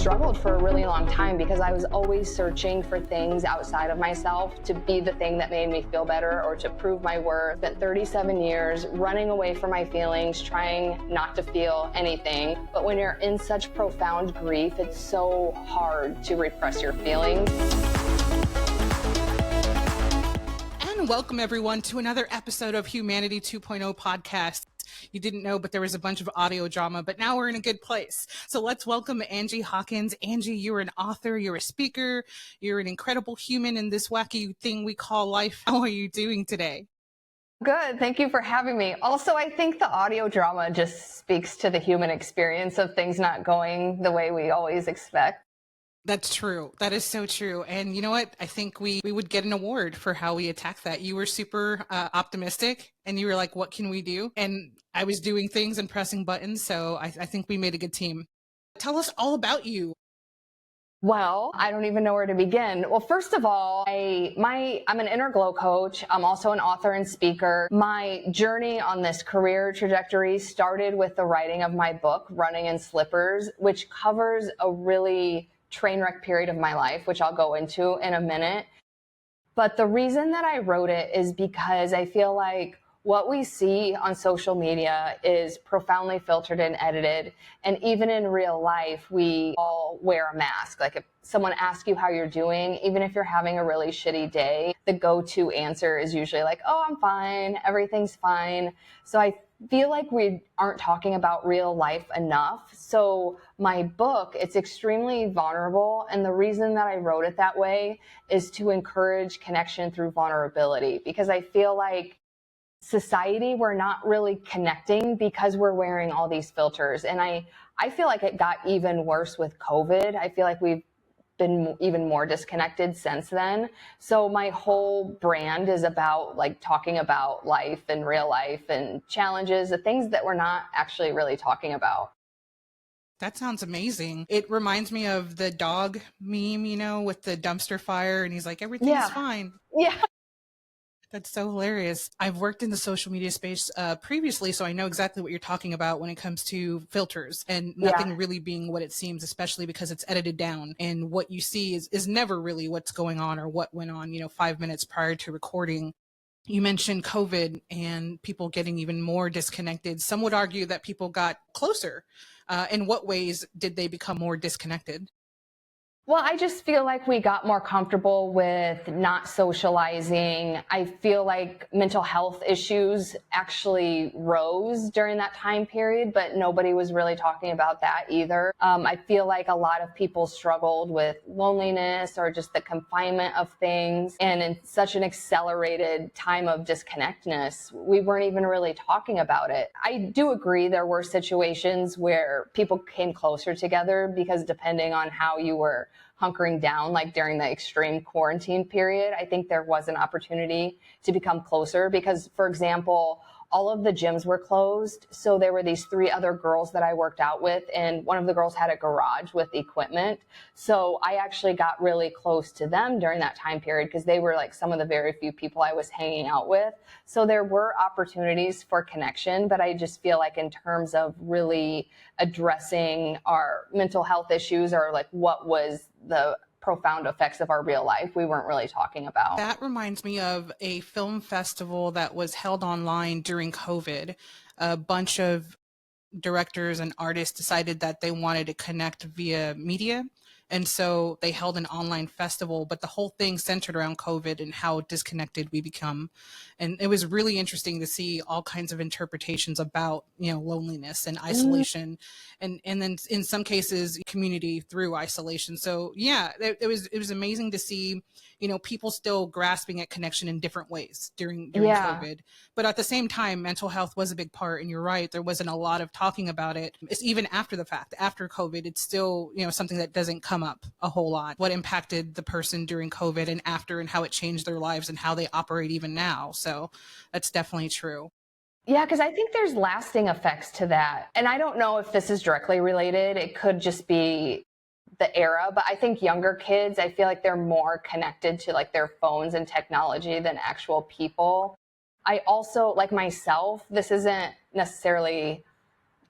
struggled for a really long time because I was always searching for things outside of myself to be the thing that made me feel better or to prove my worth. Spent 37 years running away from my feelings, trying not to feel anything. But when you're in such profound grief, it's so hard to repress your feelings. And welcome everyone to another episode of Humanity 2.0 podcast. You didn't know, but there was a bunch of audio drama, but now we're in a good place. So let's welcome Angie Hawkins. Angie, you're an author, you're a speaker, you're an incredible human in this wacky thing we call life. How are you doing today? Good. Thank you for having me. Also, I think the audio drama just speaks to the human experience of things not going the way we always expect. That's true. That is so true. And you know what? I think we would get an award for how we attacked that. You were super optimistic and you were like, what can we do? And I was doing things and pressing buttons. So I think we made a good team. Tell us all about you. Well, I don't even know where to begin. Well, first of all, I'm an inner glow coach. I'm also an author and speaker. My journey on this career trajectory started with the writing of my book, Running in Slippers, which covers a really train wreck period of my life, which I'll go into in a minute. But the reason that I wrote it is because I feel like what we see on social media is profoundly filtered and edited. And even in real life, we all wear a mask. Like if someone asks you how you're doing, even if you're having a really shitty day, the go-to answer is usually like, oh, I'm fine, everything's fine. So I feel like we aren't talking about real life enough. So my book, it's extremely vulnerable. And the reason that I wrote it that way is to encourage connection through vulnerability, because I feel like society, we're not really connecting because we're wearing all these filters. And I feel like it got even worse with COVID. I feel like we've been even more disconnected since then. So my whole brand is about like talking about life and real life and challenges, the things that we're not actually really talking about. That sounds amazing. It reminds me of the dog meme, you know, with the dumpster fire and he's like, everything's fine. Yeah. That's so hilarious. I've worked in the social media space previously, so I know exactly what you're talking about when it comes to filters and nothing really being what it seems, especially because it's edited down. And what you see is never really what's going on or what went on, 5 minutes prior to recording. You mentioned COVID and people getting even more disconnected. Some would argue that people got closer. In what ways did they become more disconnected? Well, I just feel like we got more comfortable with not socializing. I feel like mental health issues actually rose during that time period, but nobody was really talking about that either. I feel like a lot of people struggled with loneliness or just the confinement of things. And in such an accelerated time of disconnectedness, we weren't even really talking about it. I do agree there were situations where people came closer together because depending on how you were hunkering down, like during the extreme quarantine period, I think there was an opportunity to become closer because, for example, all of the gyms were closed. So there were these 3 other girls that I worked out with, and one of the girls had a garage with equipment. So I actually got really close to them during that time period because they were like some of the very few people I was hanging out with. So there were opportunities for connection, but I just feel like in terms of really addressing our mental health issues or like what was the profound effects of our real life, we weren't really talking about. That reminds me of a film festival that was held online during COVID. A bunch of directors and artists decided that they wanted to connect via media. And so they held an online festival, but the whole thing centered around COVID and how disconnected we become. And it was really interesting to see all kinds of interpretations about, loneliness and isolation. And then in some cases, community through isolation. So yeah, it was amazing to see, people still grasping at connection in different ways during COVID. But at the same time, mental health was a big part. And you're right, there wasn't a lot of talking about it. It's even after the fact, after COVID, it's still, something that doesn't come up a whole lot. What impacted the person during COVID and after, and how it changed their lives and how they operate even now. So that's definitely true. Yeah, because I think there's lasting effects to that. And I don't know if this is directly related. It could just be the era, but I think younger kids, I feel like they're more connected to like their phones and technology than actual people. I also, like myself, this isn't necessarily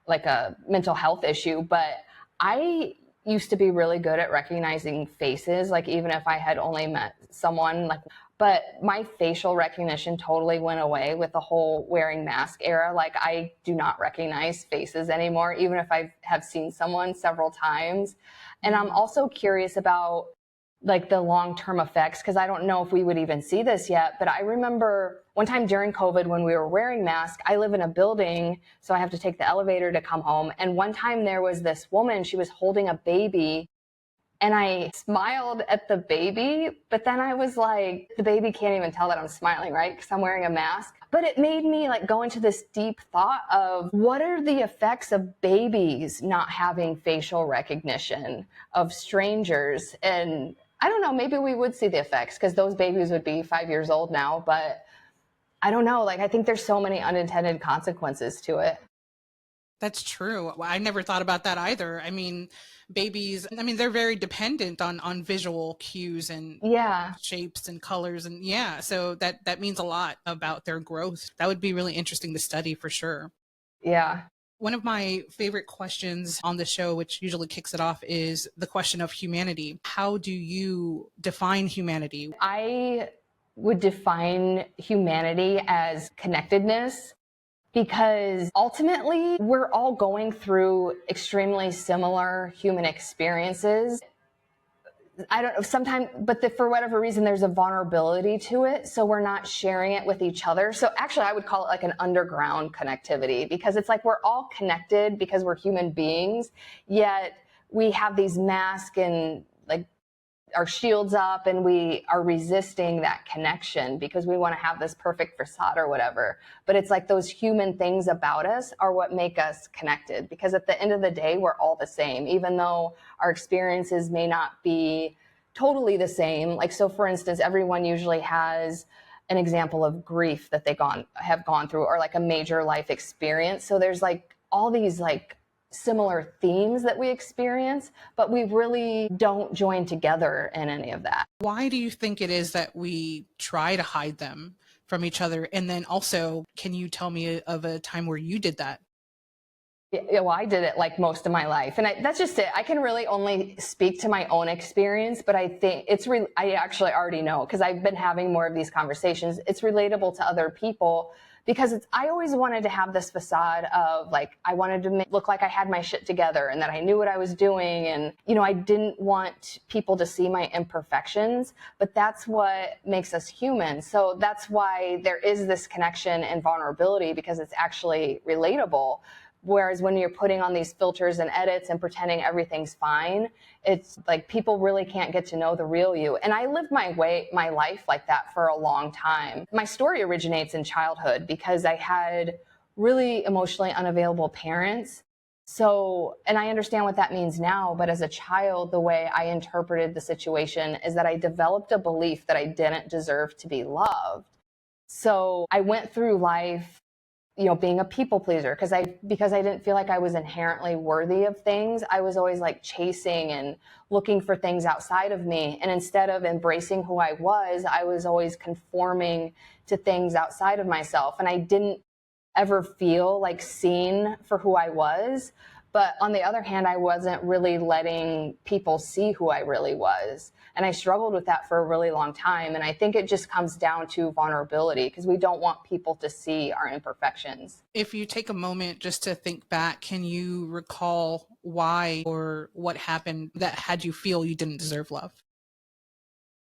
like a mental health issue, but I used to be really good at recognizing faces, like even if I had only met someone, like, but my facial recognition totally went away with the whole wearing mask era. Like I do not recognize faces anymore, even if I have seen someone several times. And I'm also curious about like the long-term effects, because I don't know if we would even see this yet, but I remember one time during COVID when we were wearing masks, I live in a building, so I have to take the elevator to come home. And one time there was this woman, she was holding a baby, and I smiled at the baby, but then I was like, the baby can't even tell that I'm smiling, right? Because I'm wearing a mask. But it made me like go into this deep thought of what are the effects of babies not having facial recognition of strangers? And I don't know, maybe we would see the effects because those babies would be 5 years old now, but I don't know. Like, I think there's so many unintended consequences to it. That's true. I never thought about that either. I mean, babies, I mean, they're very dependent on visual cues and Yeah. shapes and colors. And yeah, so that means a lot about their growth. That would be really interesting to study for sure. Yeah. One of my favorite questions on the show, which usually kicks it off, is the question of humanity. How do you define humanity? I would define humanity as connectedness, because ultimately we're all going through extremely similar human experiences. I don't know, sometimes, but for whatever reason, there's a vulnerability to it. So we're not sharing it with each other. So actually, I would call it like an underground connectivity, because it's like we're all connected because we're human beings, yet we have these masks and like our shields up, and we are resisting that connection because we want to have this perfect facade or whatever. But it's like those human things about us are what make us connected, because at the end of the day, we're all the same, even though our experiences may not be totally the same. Like, so for instance, everyone usually has an example of grief that they have gone through, or like a major life experience. So there's like all these like similar themes that we experience, but we really don't join together in any of that. Why do you think it is that we try to hide them from each other? And then also, can you tell me of a time where you did that? Yeah, well, I did it like most of my life, and that's just it. I can really only speak to my own experience, but I think I actually already know, because I've been having more of these conversations. It's relatable to other people, because I always wanted to have this facade of like, I wanted to look like I had my shit together and that I knew what I was doing. And, I didn't want people to see my imperfections, but that's what makes us human. So that's why there is this connection and vulnerability, because it's actually relatable. Whereas when you're putting on these filters and edits and pretending everything's fine, it's like people really can't get to know the real you. And I lived my life like that for a long time. My story originates in childhood because I had really emotionally unavailable parents. So, and I understand what that means now, but as a child, the way I interpreted the situation is that I developed a belief that I didn't deserve to be loved. So I went through life being a people pleaser because I didn't feel like I was inherently worthy of things. I was always like chasing and looking for things outside of me. And instead of embracing who I was always conforming to things outside of myself. And I didn't ever feel like seen for who I was. But on the other hand, I wasn't really letting people see who I really was. And I struggled with that for a really long time. And I think it just comes down to vulnerability, because we don't want people to see our imperfections. If you take a moment just to think back, can you recall why or what happened that had you feel you didn't deserve love?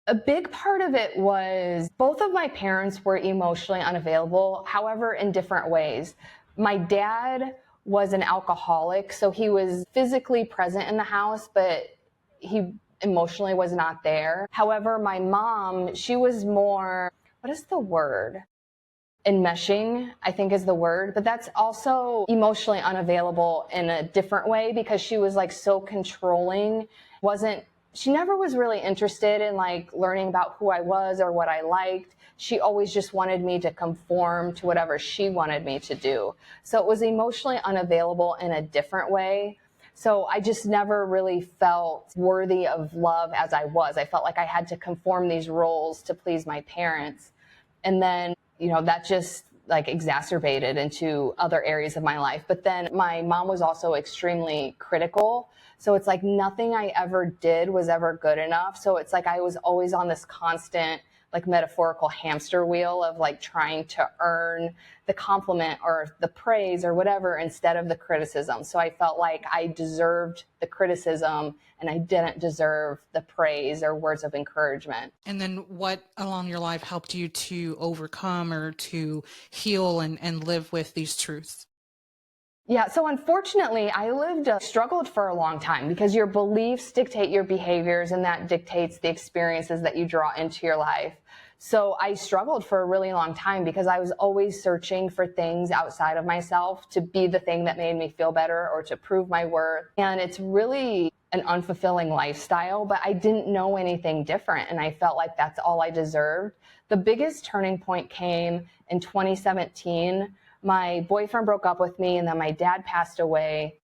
A big part of it was both of my parents were emotionally unavailable, however, in different ways. My dad was an alcoholic, so he was physically present in the house, but he emotionally was not there. However, my mom, she was more, what is the word? Enmeshing, I think is the word, but that's also emotionally unavailable in a different way, because she was like so controlling. She never was really interested in like learning about who I was or what I liked. She always just wanted me to conform to whatever she wanted me to do. So it was emotionally unavailable in a different way. So I just never really felt worthy of love as I was. I felt like I had to conform these roles to please my parents. And then, that just like exacerbated into other areas of my life. But then my mom was also extremely critical. So it's like nothing I ever did was ever good enough. So it's like I was always on this constant like metaphorical hamster wheel of like trying to earn the compliment or the praise or whatever instead of the criticism. So I felt like I deserved the criticism and I didn't deserve the praise or words of encouragement. And then what along your life helped you to overcome or to heal and live with these truths? Yeah, so unfortunately, struggled for a long time because your beliefs dictate your behaviors and that dictates the experiences that you draw into your life. So I struggled for a really long time because I was always searching for things outside of myself to be the thing that made me feel better or to prove my worth. And it's really an unfulfilling lifestyle, but I didn't know anything different. And I felt like that's all I deserved. The biggest turning point came in 2017. My boyfriend broke up with me and then my dad passed away.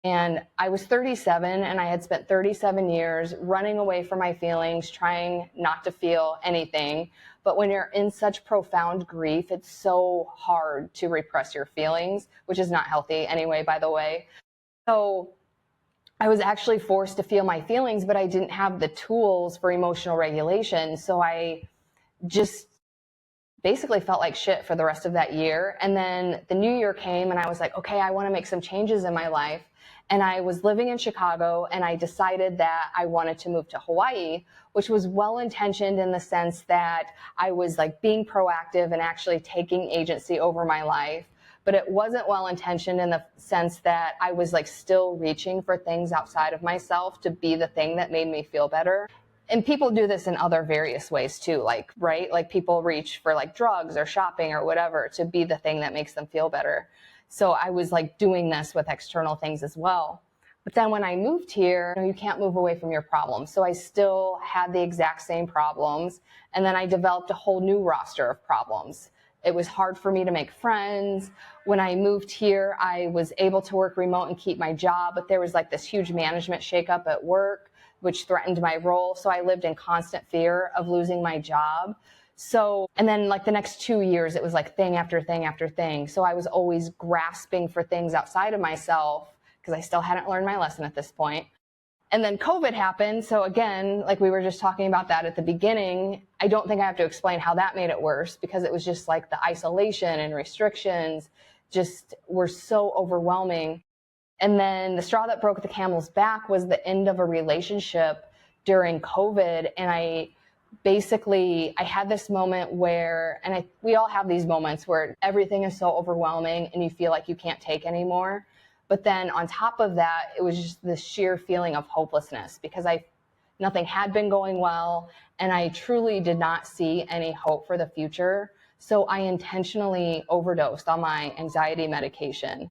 And I was 37 and I had spent 37 years running away from my feelings, trying not to feel anything. But when you're in such profound grief, it's so hard to repress your feelings, which is not healthy anyway, by the way. So I was actually forced to feel my feelings, but I didn't have the tools for emotional regulation. So I just basically felt like shit for the rest of that year. And then the new year came and I was like, okay, I want to make some changes in my life. And I was living in Chicago and I decided that I wanted to move to Hawaii, which was well-intentioned in the sense that I was like being proactive and actually taking agency over my life. But it wasn't well-intentioned in the sense that I was like still reaching for things outside of myself to be the thing that made me feel better. And people do this in other various ways too, like, right? Like people reach for like drugs or shopping or whatever to be the thing that makes them feel better. So I was like doing this with external things as well. But then when I moved here, you can't move away from your problems. So I still had the exact same problems. And then I developed a whole new roster of problems. It was hard for me to make friends. When I moved here, I was able to work remote and keep my job, but there was like this huge management shakeup at work, which threatened my role. So I lived in constant fear of losing my job. So, and then like the next 2 years, it was like thing after thing after thing. So I was always grasping for things outside of myself because I still hadn't learned my lesson at this point. And then COVID happened. So again, like we were just talking about that at the beginning, I don't think I have to explain how that made it worse because it was just like the isolation and restrictions just were so overwhelming. And then the straw that broke the camel's back was the end of a relationship during COVID. And I had this moment where, we all have these moments where everything is so overwhelming and you feel like you can't take anymore. But then on top of that, it was just this sheer feeling of hopelessness because nothing had been going well and I truly did not see any hope for the future. So I intentionally overdosed on my anxiety medication.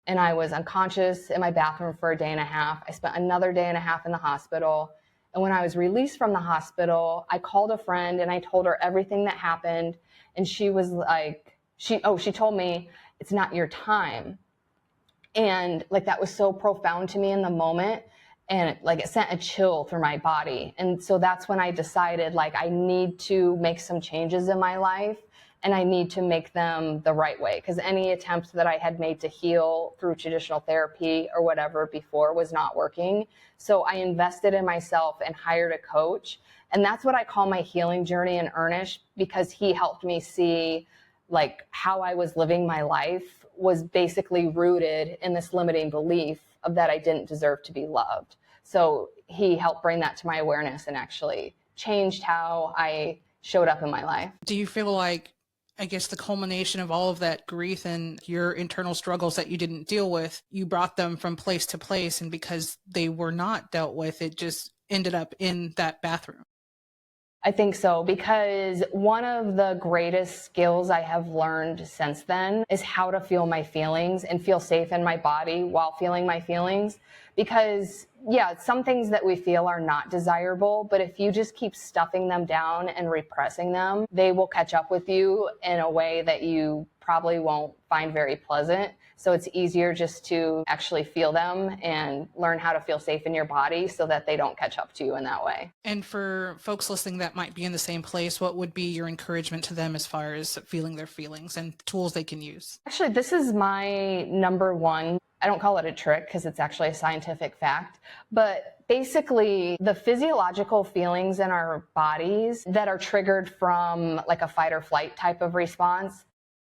And I was unconscious in my bathroom for a day and a half. I spent another day and a half in the hospital. And when I was released from the hospital, I called a friend and I told her everything that happened. And she was like, she told me, it's not your time. And like, that was so profound to me in the moment. And like, it sent a chill through my body. And so that's when I decided like, I need to make some changes in my life. And I need to make them the right way because any attempt that I had made to heal through traditional therapy or whatever before was not working. So I invested in myself and hired a coach. And that's what I call my healing journey in earnest because he helped me see like how I was living my life was basically rooted in this limiting belief of that I didn't deserve to be loved. So he helped bring that to my awareness and actually changed how I showed up in my life. Do you feel like, I guess, the culmination of all of that grief and your internal struggles that you didn't deal with, you brought them from place to place, and because they were not dealt with, it just ended up in that bathroom? I think so, because one of the greatest skills I have learned since then is how to feel my feelings and feel safe in my body while feeling my feelings. Because yeah, some things that we feel are not desirable, but if you just keep stuffing them down and repressing them, they will catch up with you in a way that you probably won't find very pleasant. So it's easier just to actually feel them and learn how to feel safe in your body so that they don't catch up to you in that way. And for folks listening that might be in the same place, what would be your encouragement to them as far as feeling their feelings and tools they can use? Actually, this is my number one. I don't call it a trick because it's actually a scientific fact, but basically the physiological feelings in our bodies that are triggered from like a fight or flight type of response,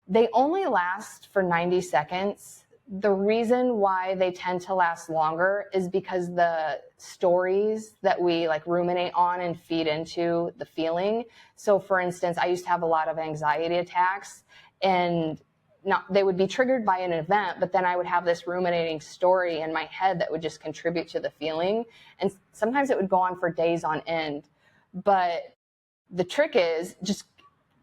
they only last for 90 seconds. The reason why they tend to last longer is because the stories that we like ruminate on and feed into the feeling. So for instance, I used to have a lot of anxiety attacks, and they would be triggered by an event, but then I would have this ruminating story in my head that would just contribute to the feeling. And sometimes it would go on for days on end. But the trick is just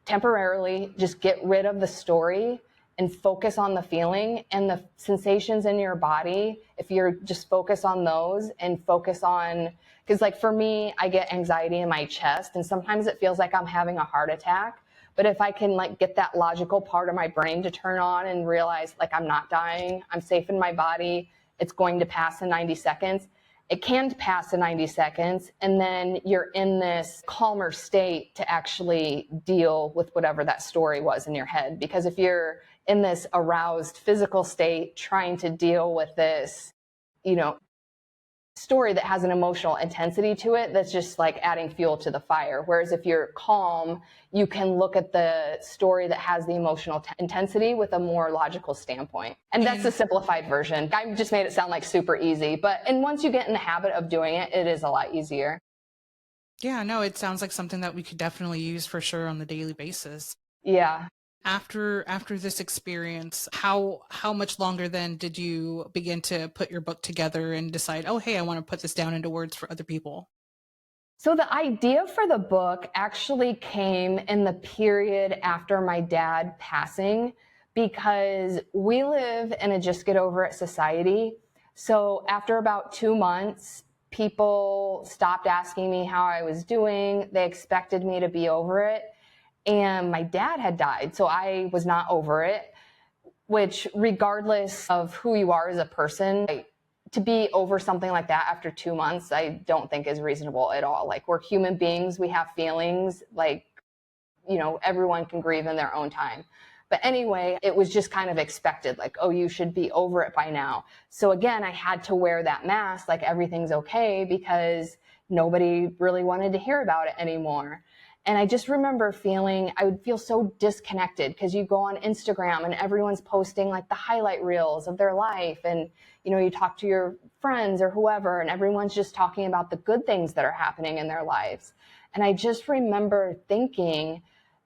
temporarily just get rid of the story and focus on the feeling and the sensations in your body. If you're just focus on those and focus on, because like for me, I get anxiety in my chest and sometimes it feels like I'm having a heart attack. But if I can like get that logical part of my brain to turn on and realize like I'm not dying, I'm safe in my body, it's going to pass in 90 seconds. It can pass in 90 seconds, and then you're in this calmer state to actually deal with whatever that story was in your head. Because if you're in this aroused physical state trying to deal with this, story that has an emotional intensity to it, that's just like adding fuel to the fire. Whereas if you're calm, you can look at the story that has the emotional intensity with a more logical standpoint. And that's the simplified version. I just made it sound like super easy, and once you get in the habit of doing it, it is a lot easier. Yeah, no, it sounds like something that we could definitely use for sure on the daily basis. Yeah. After this experience, how much longer then did you begin to put your book together and decide, oh, hey, I want to put this down into words for other people? So the idea for the book actually came in the period after my dad passing, because we live in a just get over it society. So after about 2 months, people stopped asking me how I was doing. They expected me to be over it. And my dad had died, so I was not over it, which regardless of who you are as a person, to be over something like that after 2 months, I don't think is reasonable at all. Like, we're human beings, we have feelings, everyone can grieve in their own time. But anyway, it was just kind of expected, like, oh, you should be over it by now. So again, I had to wear that mask, like everything's okay, because nobody really wanted to hear about it anymore. And I just remember I would feel so disconnected, because you go on Instagram and everyone's posting like the highlight reels of their life. And, you talk to your friends or whoever, and everyone's just talking about the good things that are happening in their lives. And I just remember thinking,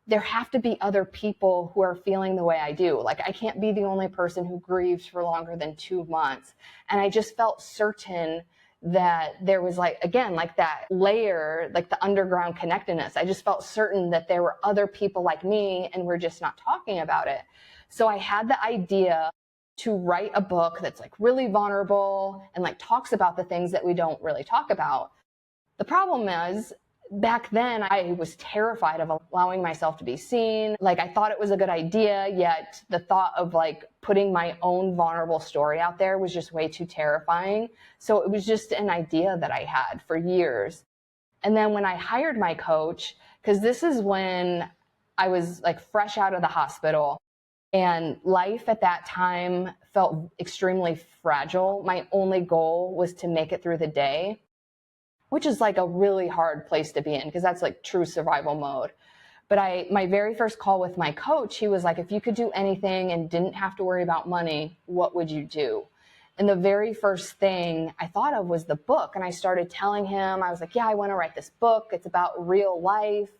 there have to be other people who are feeling the way I do. Like, I can't be the only person who grieves for longer than 2 months. And I just felt certain that there was like that layer, like the underground connectedness. I just felt certain that there were other people like me and we're just not talking about it. So I had the idea to write a book that's like really vulnerable and like talks about the things that we don't really talk about. The problem is, back then I was terrified of allowing myself to be seen. Like, I thought it was a good idea, yet the thought of like putting my own vulnerable story out there was just way too terrifying. So it was just an idea that I had for years. And then when I hired my coach, because this is when I was like fresh out of the hospital and life at that time felt extremely fragile. My only goal was to make it through the day, which is like a really hard place to be in, because that's like true survival mode. But my very first call with my coach, he was like, if you could do anything and didn't have to worry about money, what would you do? And the very first thing I thought of was the book. And I started telling him, I was like, yeah, I want to write this book. It's about real life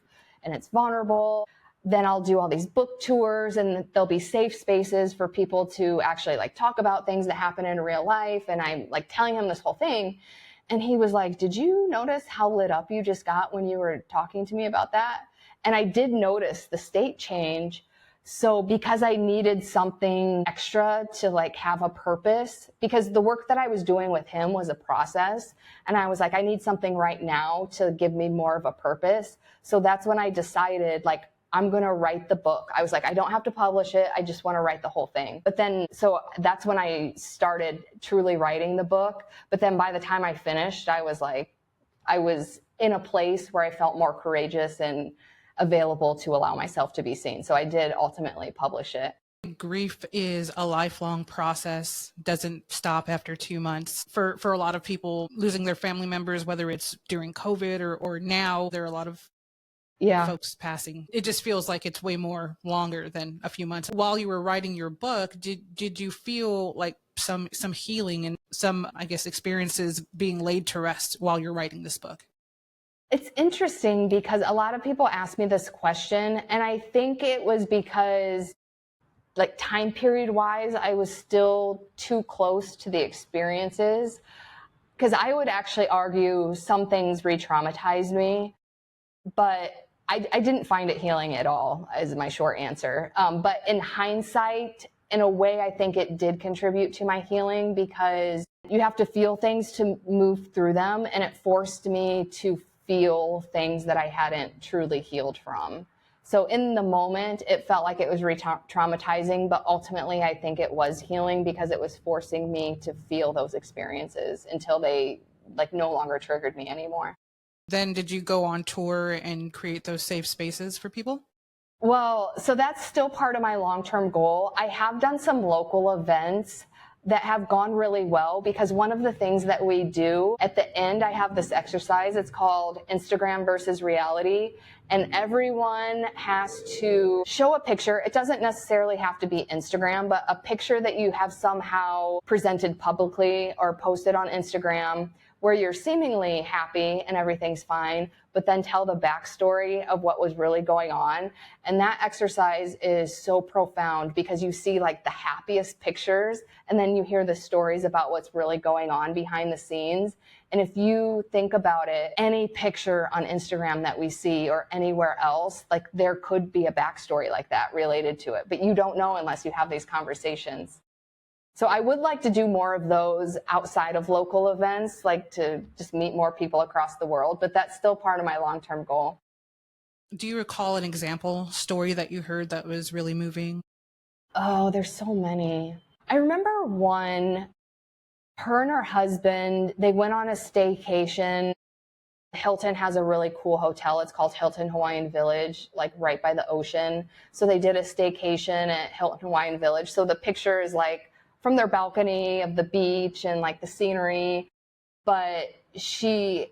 and it's vulnerable. Then I'll do all these book tours and there'll be safe spaces for people to actually like talk about things that happen in real life. And I'm like telling him this whole thing. And he was like, did you notice how lit up you just got when you were talking to me about that? And I did notice the state change. So because I needed something extra to like have a purpose, because the work that I was doing with him was a process. And I was like, I need something right now to give me more of a purpose. So that's when I decided, like, I'm going to write the book. I was like, I don't have to publish it. I just want to write the whole thing. But then, so that's when I started truly writing the book. But then by the time I finished, I was in a place where I felt more courageous and available to allow myself to be seen. So I did ultimately publish it. Grief is a lifelong process, doesn't stop after 2 months. For a lot of people, losing their family members, whether it's during COVID or now, there are a lot of folks passing. It just feels like it's way more longer than a few months. While you were writing your book, did you feel like some healing and some, I guess, experiences being laid to rest while you're writing this book? It's interesting because a lot of people ask me this question, and I think it was because, like, time period wise, I was still too close to the experiences. Because I would actually argue some things re-traumatized me, but I didn't find it healing at all, is my short answer. But in hindsight, in a way, I think it did contribute to my healing, because you have to feel things to move through them, and it forced me to feel things that I hadn't truly healed from. So in the moment, it felt like it was re-traumatizing, but ultimately I think it was healing, because it was forcing me to feel those experiences until they no longer triggered me anymore. Then did you go on tour and create those safe spaces for people? Well, so that's still part of my long-term goal. I have done some local events that have gone really well, because one of the things that we do at the end, I have this exercise. It's called Instagram versus reality. And everyone has to show a picture. It doesn't necessarily have to be Instagram, but a picture that you have somehow presented publicly or posted on Instagram where you're seemingly happy and everything's fine, but then tell the backstory of what was really going on. And that exercise is so profound, because you see like the happiest pictures, and then you hear the stories about what's really going on behind the scenes. And if you think about it, any picture on Instagram that we see or anywhere else, like there could be a backstory like that related to it, but you don't know unless you have these conversations. So I would like to do more of those outside of local events, like to just meet more people across the world, but that's still part of my long-term goal. Do you recall an example story that you heard that was really moving? Oh, there's so many. I remember one, her and her husband, they went on a staycation. Hilton has a really cool hotel. It's called Hilton Hawaiian Village, like right by the ocean. So they did a staycation at Hilton Hawaiian Village. So the picture is like from their balcony of the beach and like the scenery. But she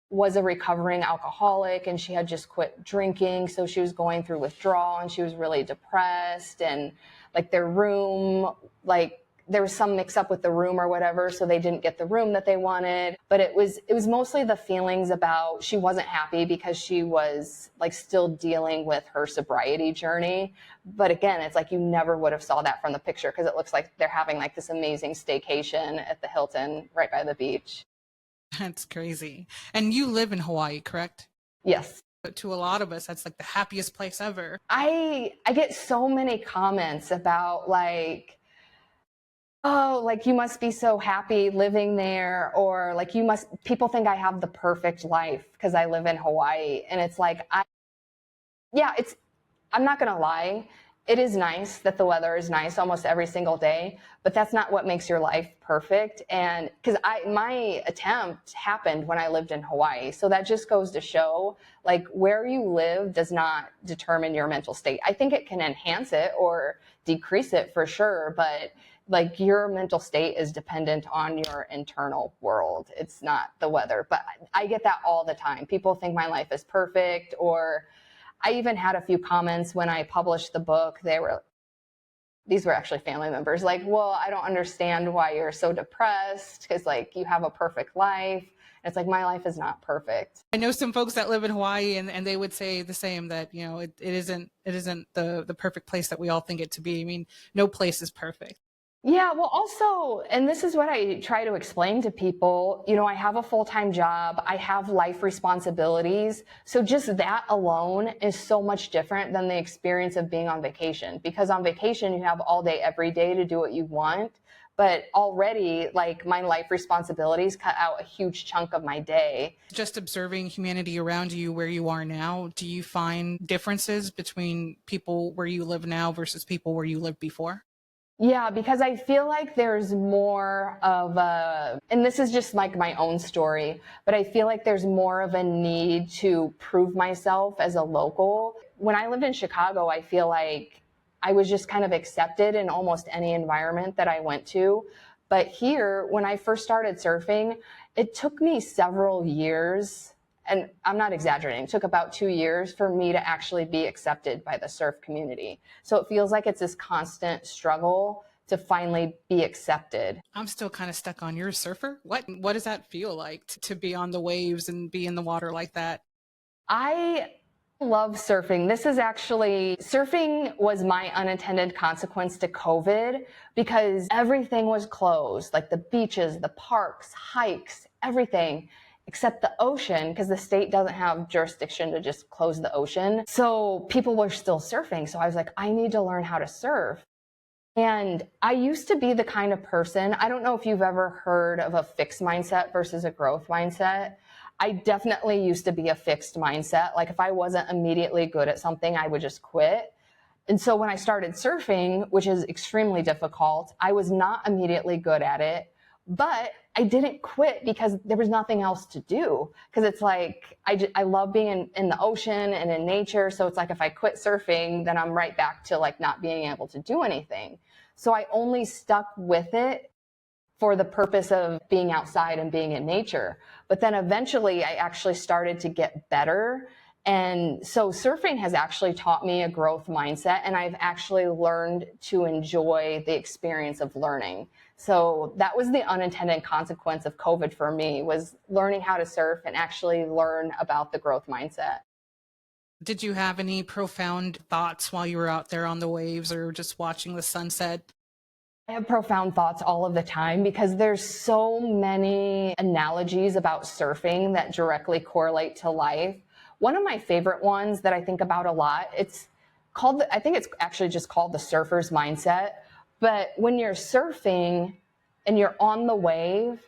was a recovering alcoholic, and she had just quit drinking. So she was going through withdrawal, and she was really depressed, and like their room, like there was some mix up with the room or whatever, so they didn't get the room that they wanted. But it was mostly the feelings about, she wasn't happy because she was like still dealing with her sobriety journey. But again, it's like you never would have saw that from the picture, because it looks like they're having like this amazing staycation at the Hilton right by the beach. That's crazy. And you live in Hawaii, correct? Yes. But to a lot of us, that's like the happiest place ever. I get so many comments about like, oh, like you must be so happy living there, or like people think I have the perfect life because I live in Hawaii. And it's like, I'm not gonna lie, it is nice that the weather is nice almost every single day, but that's not what makes your life perfect. And because my attempt happened when I lived in Hawaii. So that just goes to show, like, where you live does not determine your mental state. I think it can enhance it or decrease it for sure, but like your mental state is dependent on your internal world. It's not the weather. But I get that all the time. People think my life is perfect, or I even had a few comments when I published the book. These were actually family members, like, well, I don't understand why you're so depressed, because like you have a perfect life. And it's like, my life is not perfect. I know some folks that live in Hawaii, and they would say the same, that, you know, it isn't the perfect place that we all think it to be. I mean, no place is perfect. Yeah, well, also, and this is what I try to explain to people, you know, I have a full-time job, I have life responsibilities. So just that alone is so much different than the experience of being on vacation. Because on vacation, you have all day, every day to do what you want. but already like my life responsibilities cut out a huge chunk of my day. Just observing humanity around you where you are now, do you find differences between people where you live now versus people where you lived before? Yeah, because I feel like there's more of a, and this is just like my own story, but I feel like there's more of a need to prove myself as a local. When I lived in Chicago, I feel like I was just kind of accepted in almost any environment that I went to. But here, when I first started surfing, it took me several years, and I'm not exaggerating, it took about 2 years for me to actually be accepted by the surf community. So it feels like it's this constant struggle to finally be accepted. I'm still kind of stuck on, you're a surfer? What does that feel like to be on the waves and be in the water like that? I love surfing. Surfing was my unintended consequence to COVID because everything was closed, like the beaches, the parks, hikes, everything except the ocean, because the state doesn't have jurisdiction to just close the ocean. So people were still surfing. So I was like, I need to learn how to surf. And I used to be the kind of person, I don't know if you've ever heard of a fixed mindset versus a growth mindset. I definitely used to be a fixed mindset. Like if I wasn't immediately good at something, I would just quit. And so when I started surfing, which is extremely difficult, I was not immediately good at it, but I didn't quit because there was nothing else to do. Because it's like, I love being in the ocean and in nature. So it's like, if I quit surfing, then I'm right back to like not being able to do anything. So I only stuck with it for the purpose of being outside and being in nature. But then eventually I actually started to get better. And so surfing has actually taught me a growth mindset, and I've actually learned to enjoy the experience of learning. So that was the unintended consequence of COVID for me, was learning how to surf and actually learn about the growth mindset. Did you have any profound thoughts while you were out there on the waves or just watching the sunset? I have profound thoughts all of the time because there's so many analogies about surfing that directly correlate to life. One of my favorite ones that I think about a lot, I think it's actually just called the surfer's mindset. But when you're surfing and you're on the wave,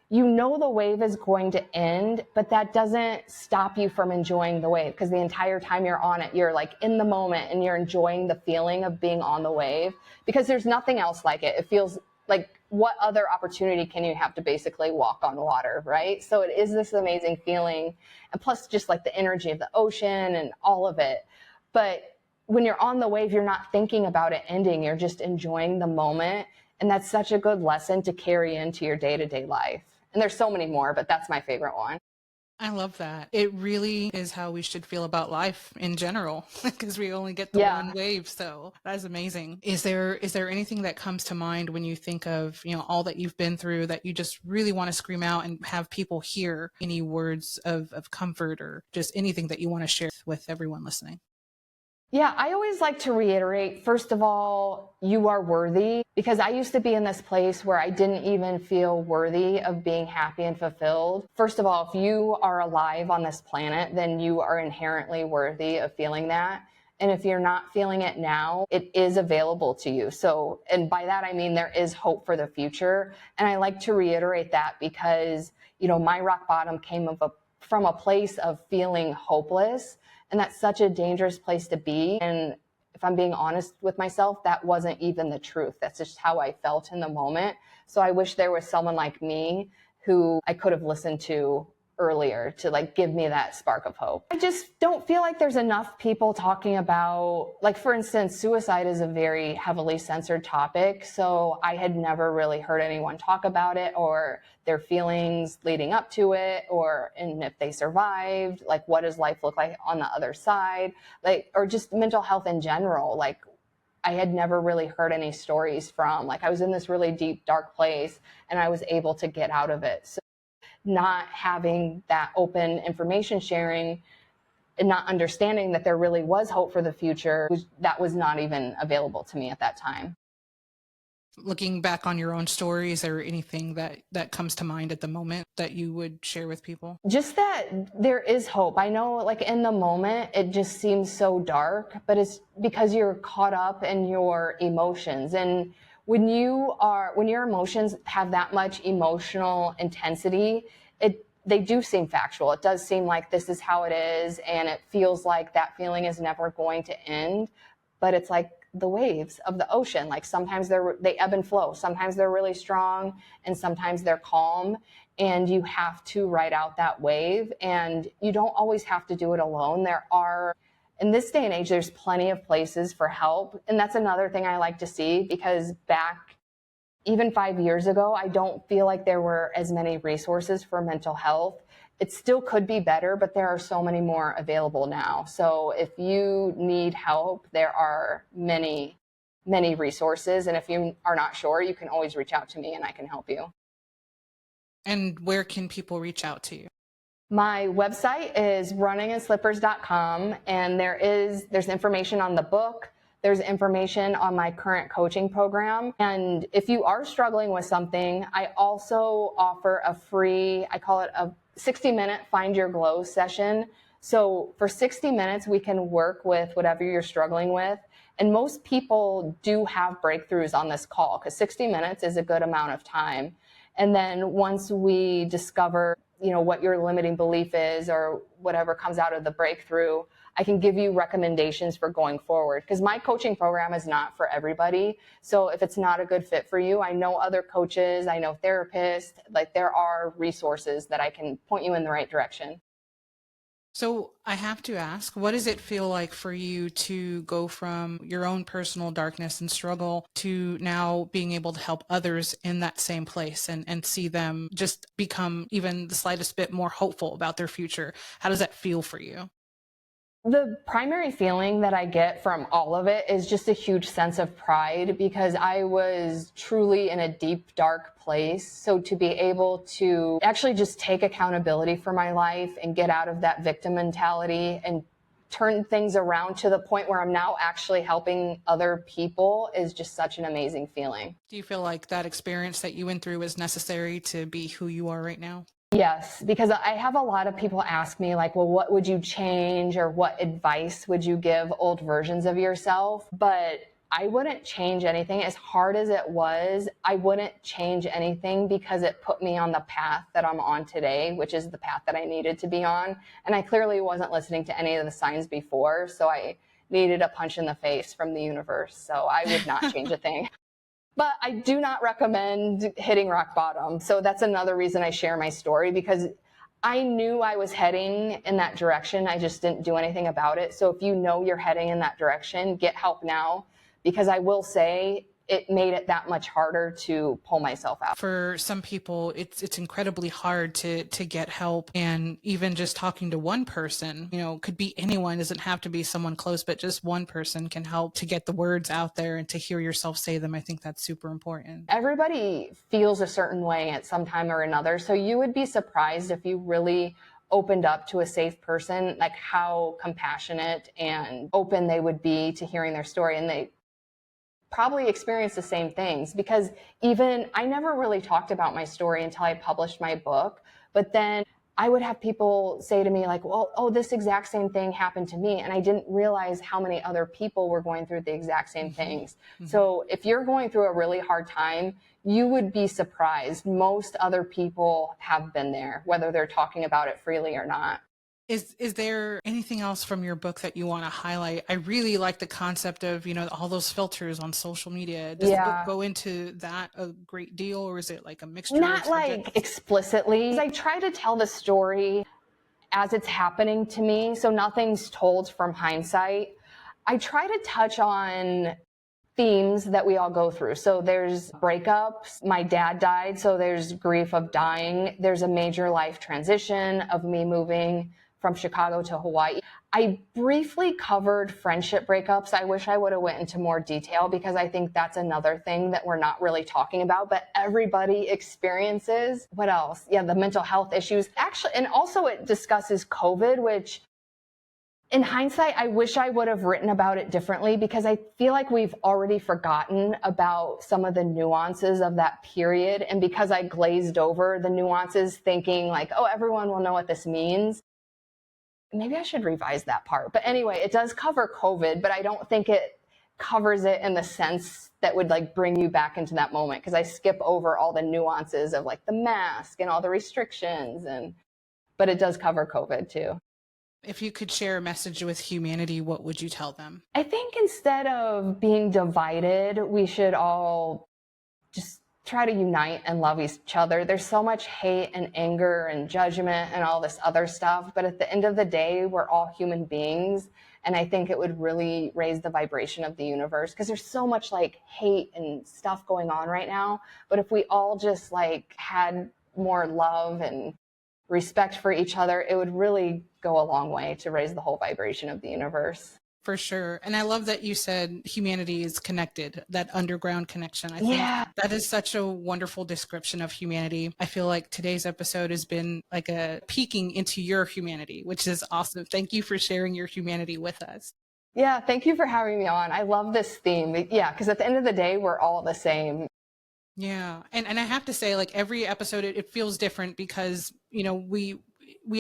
you know the wave is going to end, but that doesn't stop you from enjoying the wave, because the entire time you're on it, you're like in the moment and you're enjoying the feeling of being on the wave, because there's nothing else like it. It feels like, what other opportunity can you have to basically walk on water, right? So it is this amazing feeling. And plus just like the energy of the ocean and all of it. But when you're on the wave, you're not thinking about it ending. You're just enjoying the moment. And that's such a good lesson to carry into your day-to-day life. And there's so many more, but that's my favorite one. I love that. It really is how we should feel about life in general, because we only get the Yeah. one wave. So that's amazing. Is there anything that comes to mind when you think of, all that you've been through that you just really want to scream out and have people hear? Any words of comfort or just anything that you want to share with everyone listening? Yeah, I always like to reiterate, first of all, you are worthy, because I used to be in this place where I didn't even feel worthy of being happy and fulfilled. First of all, if you are alive on this planet, then you are inherently worthy of feeling that. And if you're not feeling it now, it is available to you. So, and by that, I mean, there is hope for the future. And I like to reiterate that because, my rock bottom came from a place of feeling hopeless. And that's such a dangerous place to be. And if I'm being honest with myself, that wasn't even the truth. That's just how I felt in the moment. So I wish there was someone like me who I could have listened to earlier to like give me that spark of hope. I just don't feel like there's enough people talking about, like, for instance, suicide is a very heavily censored topic. So I had never really heard anyone talk about it, or their feelings leading up to it, and if they survived, like, what does life look like on the other side? Like, or just mental health in general. Like, I had never really heard any stories from, like, I was in this really deep, dark place and I was able to get out of it. So not having that open information sharing and not understanding that there really was hope for the future, that was not even available to me at that time. Looking back on your own story, is there anything that comes to mind at the moment that you would share with people? Just that there is hope. I know, like, in the moment, it just seems so dark, but it's because you're caught up in your emotions. And when your emotions have that much emotional intensity, they do seem factual. It does seem like this is how it is, and it feels like that feeling is never going to end. But it's like the waves of the ocean. Like sometimes they ebb and flow. Sometimes they're really strong, and sometimes they're calm. And you have to ride out that wave, and you don't always have to do it alone. In this day and age, there's plenty of places for help. And that's another thing I like to see, because back even 5 years ago, I don't feel like there were as many resources for mental health. It still could be better, but there are so many more available now. So if you need help, there are many, many resources. And if you are not sure, you can always reach out to me and I can help you. And where can people reach out to you? My website is runninginslippers.com, and there's information on the book. There's information on my current coaching program. And if you are struggling with something, I also offer a free, I call it a 60-minute Find Your Glow session. So for 60 minutes, we can work with whatever you're struggling with. And most people do have breakthroughs on this call, because 60 minutes is a good amount of time. And then once we discover, what your limiting belief is or whatever comes out of the breakthrough, I can give you recommendations for going forward, because my coaching program is not for everybody. So if it's not a good fit for you, I know other coaches, I know therapists, like there are resources that I can point you in the right direction. So I have to ask, what does it feel like for you to go from your own personal darkness and struggle to now being able to help others in that same place and see them just become even the slightest bit more hopeful about their future? How does that feel for you? The primary feeling that I get from all of it is just a huge sense of pride, because I was truly in a deep, dark place. So to be able to actually just take accountability for my life and get out of that victim mentality and turn things around to the point where I'm now actually helping other people is just such an amazing feeling. Do you feel like that experience that you went through was necessary to be who you are right now? Yes, because I have a lot of people ask me like, well, what would you change, or what advice would you give old versions of yourself? But I wouldn't change anything. As hard as it was, I wouldn't change anything, because it put me on the path that I'm on today, which is the path that I needed to be on. And I clearly wasn't listening to any of the signs before, so I needed a punch in the face from the universe. So I would not change a thing. But I do not recommend hitting rock bottom. So that's another reason I share my story, because I knew I was heading in that direction. I just didn't do anything about it. So if you know you're heading in that direction, get help now, because I will say it made it that much harder to pull myself out. For some people, it's incredibly hard to get help. And even just talking to one person, could be anyone, doesn't have to be someone close, but just one person can help to get the words out there and to hear yourself say them. I think that's super important. Everybody feels a certain way at some time or another. So you would be surprised if you really opened up to a safe person, like how compassionate and open they would be to hearing their story. And they probably experience the same things, because even I never really talked about my story until I published my book. But then I would have people say to me like, well, oh, this exact same thing happened to me. And I didn't realize how many other people were going through the exact same things. Mm-hmm. So if you're going through a really hard time, you would be surprised. Most other people have been there, whether they're talking about it freely or not. Is there anything else from your book that you want to highlight? I really like the concept of, all those filters on social media. Does the book go into that a great deal, or is it like a mixture? Not like explicitly. I try to tell the story as it's happening to me, so nothing's told from hindsight. I try to touch on themes that we all go through. So there's breakups. My dad died, so there's grief of dying. There's a major life transition of me moving from Chicago to Hawaii. I briefly covered friendship breakups. I wish I would have went into more detail, because I think that's another thing that we're not really talking about, but everybody experiences. What else? Yeah, the mental health issues. Actually, and also it discusses COVID, which in hindsight, I wish I would have written about it differently, because I feel like we've already forgotten about some of the nuances of that period. And because I glazed over the nuances thinking like, oh, everyone will know what this means, maybe I should revise that part. But anyway, it does cover COVID, but I don't think it covers it in the sense that would like bring you back into that moment, because I skip over all the nuances of like the mask and all the restrictions, but it does cover COVID too. If you could share a message with humanity, what would you tell them? I think instead of being divided, we should all just try to unite and love each other. There's so much hate and anger and judgment and all this other stuff, but at the end of the day, we're all human beings. And I think it would really raise the vibration of the universe, because there's so much like hate and stuff going on right now. But if we all just like had more love and respect for each other, it would really go a long way to raise the whole vibration of the universe. For sure. And I love that you said humanity is connected, that underground connection. I think that is such a wonderful description of humanity. I feel like today's episode has been like a peeking into your humanity, which is awesome. Thank you for sharing your humanity with us. Yeah, thank you for having me on. I love this theme. Yeah, because at the end of the day, we're all the same. Yeah. And I have to say, like, every episode, it feels different because, you know, we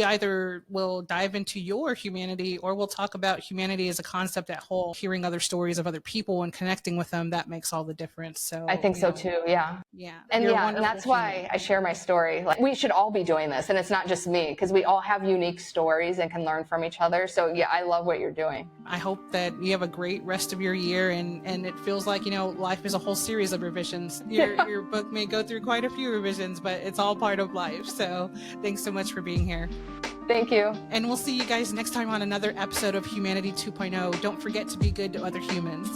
either will dive into your humanity or we'll talk about humanity as a concept at whole. Hearing other stories of other people and connecting with them, that makes all the difference. So I think so too. Yeah. Yeah. And that's why I share my story. Like, we should all be doing this, and it's not just me, because we all have unique stories and can learn from each other. So yeah, I love what you're doing. I hope that you have a great rest of your year, and it feels like, you know, life is a whole series of revisions. Your book may go through quite a few revisions, but it's all part of life. So thanks so much for being here. Thank you. And we'll see you guys next time on another episode of Humanity 2.0. Don't forget to be good to other humans.